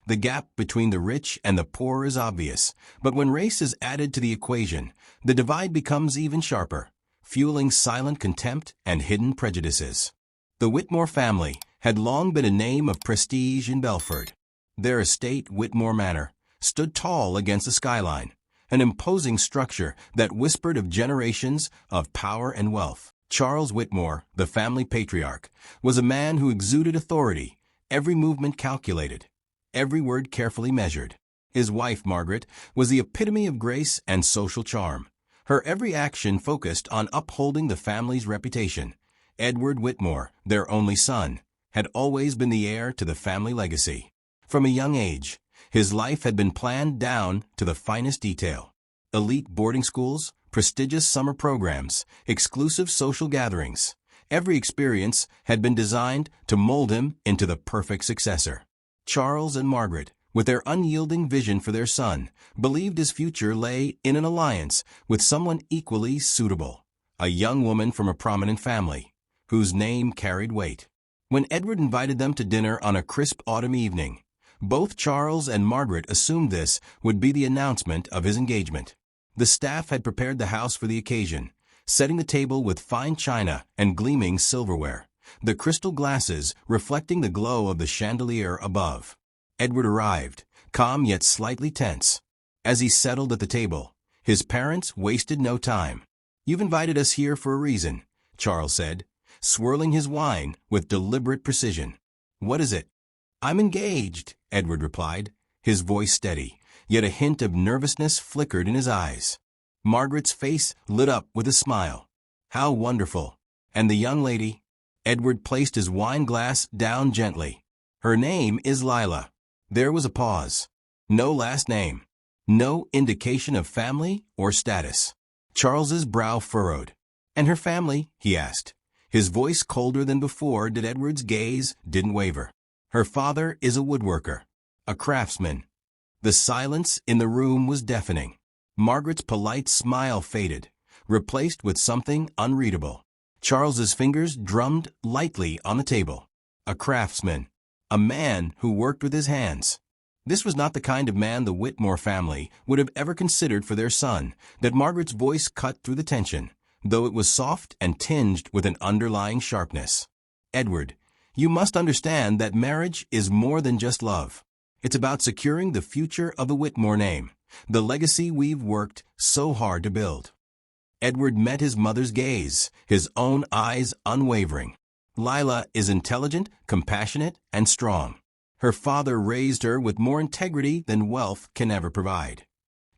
The gap between the rich and the poor is obvious, but when race is added to the equation, the divide becomes even sharper, fueling silent contempt and hidden prejudices. The Whitmore family had long been a name of prestige in Belford. Their estate, Whitmore Manor, stood tall against the skyline, an imposing structure that whispered of generations of power and wealth. Charles Whitmore, the family patriarch, was a man who exuded authority, every movement calculated, every word carefully measured. His wife, Margaret, was the epitome of grace and social charm. Her every action focused on upholding the family's reputation. Edward Whitmore, their only son, had always been the heir to the family legacy. From a young age, his life had been planned down to the finest detail. Elite boarding schools, prestigious summer programs, exclusive social gatherings. Every experience had been designed to mold him into the perfect successor. Charles and Margaret, with their unyielding vision for their son, believed his future lay in an alliance with someone equally suitable, a young woman from a prominent family, whose name carried weight. When Edward invited them to dinner on a crisp autumn evening, both Charles and Margaret assumed this would be the announcement of his engagement. The staff had prepared the house for the occasion, setting the table with fine china and gleaming silverware, the crystal glasses reflecting the glow of the chandelier above. Edward arrived, calm yet slightly tense. As he settled at the table, his parents wasted no time. "You've invited us here for a reason," Charles said, swirling his wine with deliberate precision. "What is it?" "I'm engaged," Edward replied, his voice steady, yet a hint of nervousness flickered in his eyes. Margaret's face lit up with a smile. "How wonderful! And the young lady?" Edward placed his wine glass down gently. "Her name is Lila." There was a pause. No last name. No indication of family or status. Charles's brow furrowed. "And her family?" he asked. His voice colder than before, yet Edward's gaze didn't waver. "Her father is a woodworker, a craftsman." The silence in the room was deafening. Margaret's polite smile faded, replaced with something unreadable. Charles's fingers drummed lightly on the table. A craftsman. A man who worked with his hands. This was not the kind of man the Whitmore family would have ever considered for their son, that Margaret's voice cut through the tension, though it was soft and tinged with an underlying sharpness. "Edward, you must understand that marriage is more than just love. It's about securing the future of the Whitmore name, the legacy we've worked so hard to build." Edward met his mother's gaze, his own eyes unwavering. "Lila is intelligent, compassionate, and strong. Her father raised her with more integrity than wealth can ever provide."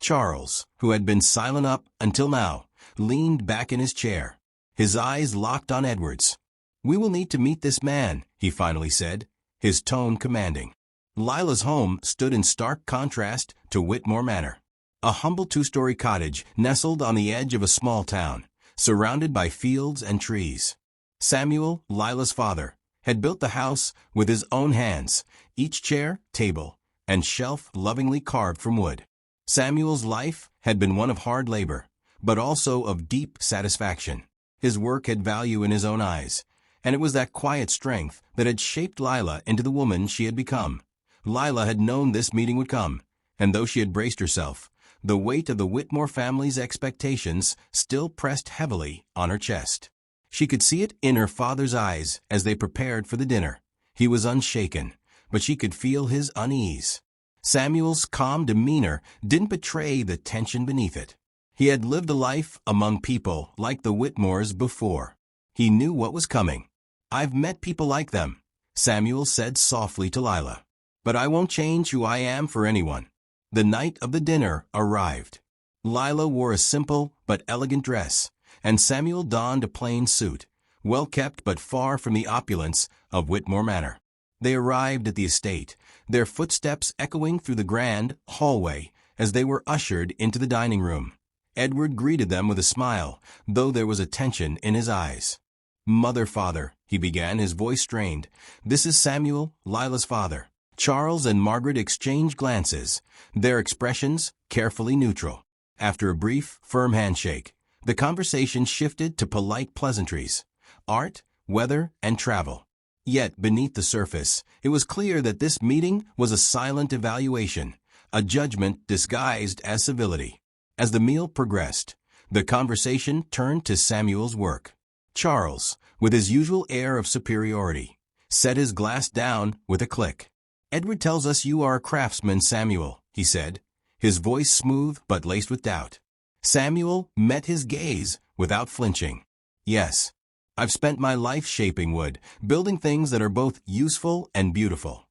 Charles, who had been silent up until now, leaned back in his chair, his eyes locked on Edward's. "We will need to meet this man," he finally said, his tone commanding. Lila's home stood in stark contrast to Whitmore Manor, a humble two-story cottage nestled on the edge of a small town, surrounded by fields and trees. Samuel, Lila's father, had built the house with his own hands, each chair, table, and shelf lovingly carved from wood. Samuel's life had been one of hard labor, but also of deep satisfaction. His work had value in his own eyes, and it was that quiet strength that had shaped Lila into the woman she had become. Lila had known this meeting would come, and though she had braced herself, the weight of the Whitmore family's expectations still pressed heavily on her chest. She could see it in her father's eyes as they prepared for the dinner. He was unshaken, but she could feel his unease. Samuel's calm demeanor didn't betray the tension beneath it. He had lived a life among people like the Whitmores before. He knew what was coming. "I've met people like them," Samuel said softly to Lila. "But I won't change who I am for anyone." The night of the dinner arrived. Lila wore a simple but elegant dress, and Samuel donned a plain suit, well kept but far from the opulence of Whitmore Manor. They arrived at the estate, their footsteps echoing through the grand hallway as they were ushered into the dining room. Edward greeted them with a smile, though there was a tension in his eyes. "Mother, father," he began, his voice strained. "This is Samuel, Lila's father." Charles and Margaret exchanged glances, their expressions carefully neutral. After a brief, firm handshake, the conversation shifted to polite pleasantries, art, weather, and travel. Yet, beneath the surface, it was clear that this meeting was a silent evaluation, a judgment disguised as civility. As the meal progressed, the conversation turned to Samuel's work. Charles, with his usual air of superiority, set his glass down with a click. "Edward tells us you are a craftsman, Samuel," he said, his voice smooth but laced with doubt. Samuel met his gaze without flinching. "Yes. I've spent my life shaping wood, building things that are both useful and beautiful."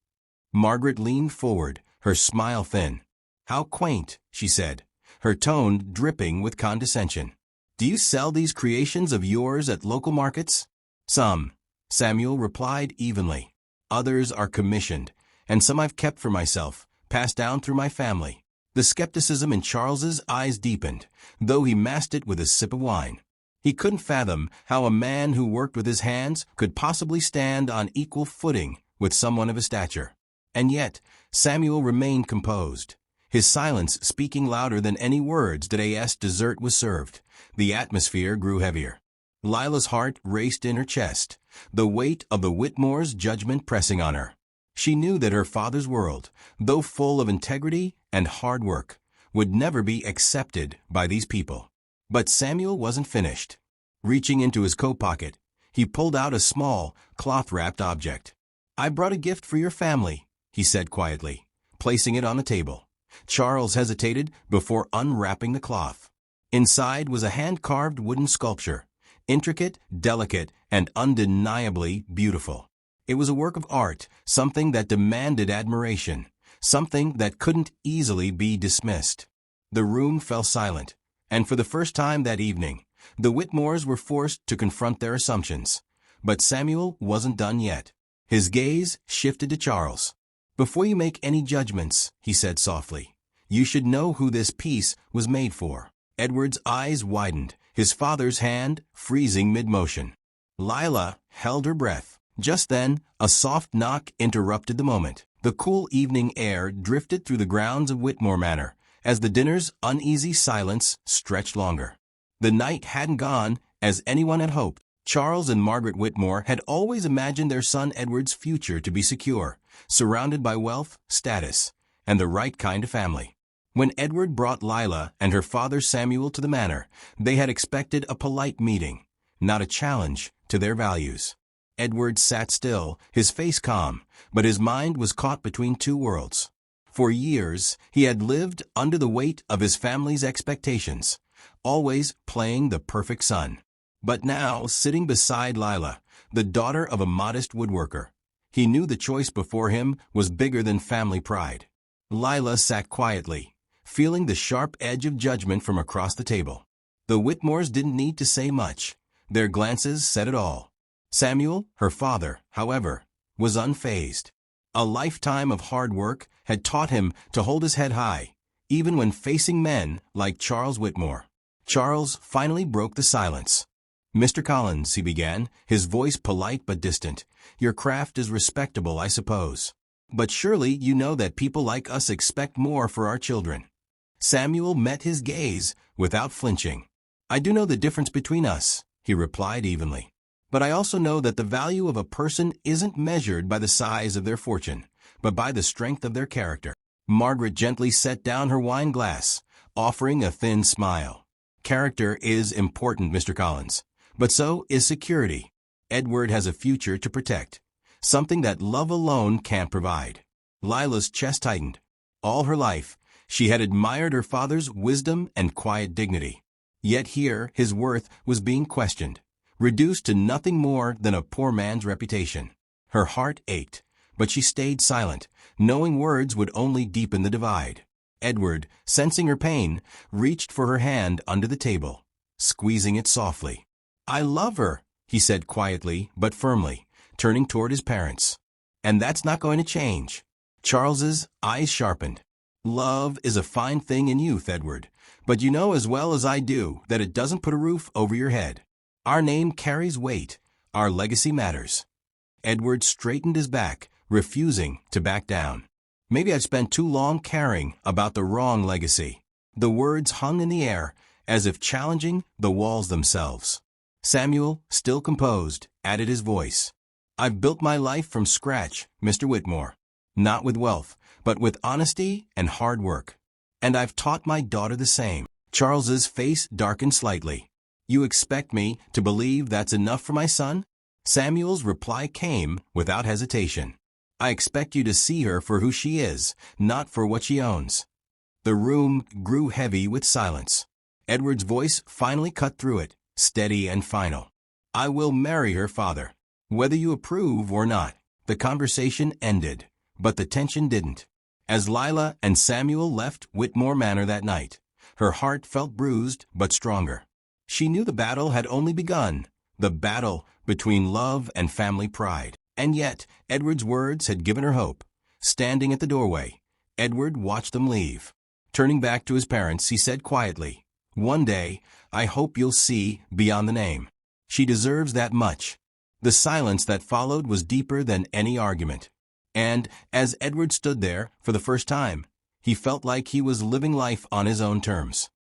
Margaret leaned forward, her smile thin. "How quaint," she said, her tone dripping with condescension. "Do you sell these creations of yours at local markets?" "Some," Samuel replied evenly. "Others are commissioned, and some I've kept for myself, passed down through my family." The skepticism in Charles's eyes deepened, though he masked it with a sip of wine. He couldn't fathom how a man who worked with his hands could possibly stand on equal footing with someone of his stature. And yet, Samuel remained composed, his silence speaking louder than any words today as dessert was served. The atmosphere grew heavier. Lila's heart raced in her chest, the weight of the Whitmores' judgment pressing on her. She knew that her father's world, though full of integrity and hard work, would never be accepted by these people. But Samuel wasn't finished. Reaching into his coat pocket, he pulled out a small, cloth-wrapped object. "I brought a gift for your family," he said quietly, placing it on the table. Charles hesitated before unwrapping the cloth. Inside was a hand-carved wooden sculpture, intricate, delicate, and undeniably beautiful. It was a work of art, something that demanded admiration, something that couldn't easily be dismissed. The room fell silent, and for the first time that evening, the Whitmores were forced to confront their assumptions. But Samuel wasn't done yet. His gaze shifted to Charles. "Before you make any judgments," he said softly, "you should know who this piece was made for." Edward's eyes widened, his father's hand freezing mid-motion. Lila held her breath. Just then, a soft knock interrupted the moment. The cool evening air drifted through the grounds of Whitmore Manor as the dinner's uneasy silence stretched longer. The night hadn't gone as anyone had hoped. Charles and Margaret Whitmore had always imagined their son Edward's future to be secure, surrounded by wealth, status, and the right kind of family. When Edward brought Lila and her father Samuel to the manor, they had expected a polite meeting, not a challenge to their values. Edward sat still, his face calm, but his mind was caught between two worlds. For years, he had lived under the weight of his family's expectations, always playing the perfect son. But now, sitting beside Lila, the daughter of a modest woodworker, he knew the choice before him was bigger than family pride. Lila sat quietly, feeling the sharp edge of judgment from across the table. The Whitmores didn't need to say much. Their glances said it all. Samuel, her father, however, was unfazed. A lifetime of hard work had taught him to hold his head high, even when facing men like Charles Whitmore. Charles finally broke the silence. "Mr. Collins," he began, his voice polite but distant, "your craft is respectable, I suppose. But surely you know that people like us expect more for our children." Samuel met his gaze without flinching. "I do know the difference between us," he replied evenly. "But I also know that the value of a person isn't measured by the size of their fortune, but by the strength of their character." Margaret gently set down her wine glass, offering a thin smile. "Character is important, Mr. Collins, but so is security. Edward has a future to protect, something that love alone can't provide." Lila's chest tightened. All her life, she had admired her father's wisdom and quiet dignity. Yet here his worth was being questioned, reduced to nothing more than a poor man's reputation. Her heart ached, but she stayed silent, knowing words would only deepen the divide. Edward, sensing her pain, reached for her hand under the table, squeezing it softly. "I love her," he said quietly but firmly, turning toward his parents. "And that's not going to change." Charles's eyes sharpened. "Love is a fine thing in youth, Edward, but you know as well as I do that it doesn't put a roof over your head. Our name carries weight. Our legacy matters." Edward straightened his back, refusing to back down. "Maybe I've spent too long caring about the wrong legacy." The words hung in the air, as if challenging the walls themselves. Samuel, still composed, added his voice. I've built my life from scratch, Mr. Whitmore. Not with wealth, but with honesty and hard work. And I've taught my daughter the same. Charles's face darkened slightly. You expect me to believe that's enough for my son? Samuel's reply came without hesitation. I expect you to see her for who she is, not for what she owns. The room grew heavy with silence. Edward's voice finally cut through it, steady and final. I will marry her, father. Whether you approve or not. The conversation ended, but the tension didn't. As Lila and Samuel left Whitmore Manor that night, her heart felt bruised but stronger. She knew the battle had only begun, the battle between love and family pride. And yet, Edward's words had given her hope. Standing at the doorway, Edward watched them leave. Turning back to his parents, he said quietly, "One day, I hope you'll see beyond the name. She deserves that much." The silence that followed was deeper than any argument. And, as Edward stood there for the first time, he felt like he was living life on his own terms.